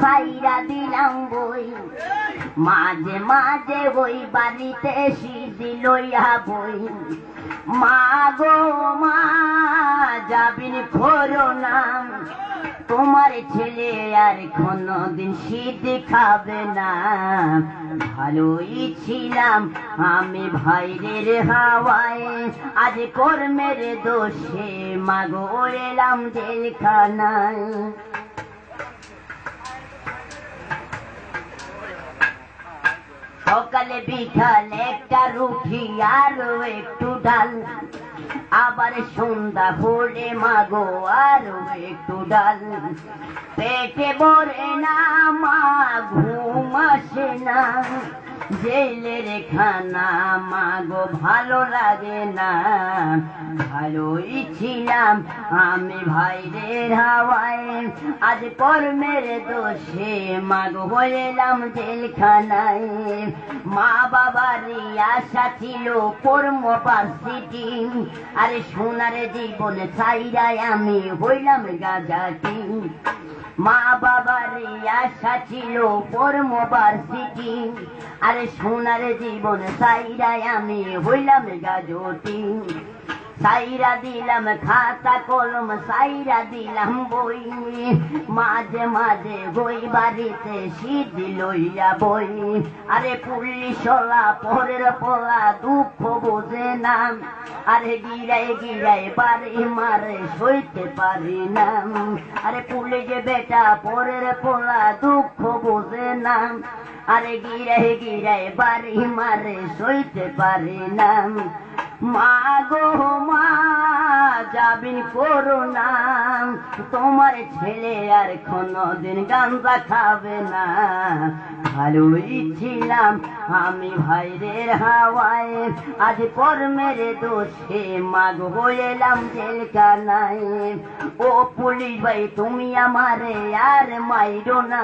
সাইরা দিলাম বই মাঝে মাঝে ওই বাড়িতে সিঁড়ি লইয়া বই মা গো মা যাবিন করো না তোমার ছেলে আর কোনদিন শীত খাবে না ভালোই ছিলাম আমি ভাইরের হাওয়ায় আজ কর্মের দোষে মাগো এলাম জেলখানায় সকালে বিকালে একটা রুটি আর একটু ডাল আবার সন্ধ্যা হলে মাগো আর একটু ডাল পেটে ভরে না মা ঘুম আসে না জেলের খানা মাগো ভালো লাগে না ভালোই ছিলাম আমি ভাইরের হাওয়ায় আজ কর্মের দোষে মাগো হইলাম জেলখানায় মা বাবার আশা ছিল কর্মপার্সিটি আরে সোনার জীবন ছাইরায় আমি হইলাম গাজাটি মা বাবার আশা ছিল কর্মপার্সিটি আরে সোনার জীবন ছাইরায় আমি হইলাম গাজটি সাইরা দিলাম খাতা কলম সাইরা দিলাম বই মাঝে মাঝে বই বাড়িতে শীত লইয়া বই আরে পুলিশলা পরের পোলা দুঃখ বোঝে না আরে গিরায় গিরায় বাড়ি মারে সইতে পারি না আরে পুলিশ বেটা পরের পোলা দুঃখ বোঝে না আরে গিরায় গিরায় বাড়ি মারে সইতে পারি না মা গো মা যাবিন করো না তোমার ছেলে আর কোনদিন গাঁজা খাবে না ভালোই ছিলাম আমি ভাইরের হাওয়ায় আজ কর্মের দোষে মাগ হইলাম জেলখানায় ও পুলিশ ভাই তুমি আমারে আর মাইরো না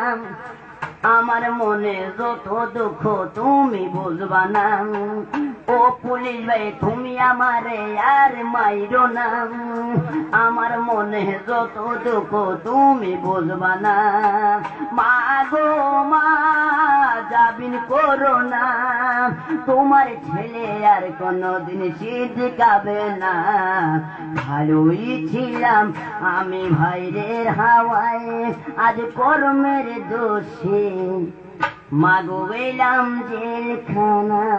আমার মনে যত দুঃখ তুমি বুঝবা না ও পুলিশ ভাই তুমি আমারে আর মাইরো না আমার মনে যত দুঃখ তুমি বুঝবা না মা গো মা যাবিন করো না তোমার ছেলে আর কোনদিন শীত খাবে না ভালোই ছিলাম আমি ভাইরের হাওয়ায় আজ কর্মের দোষে মাগো এলাম জেলখানায়।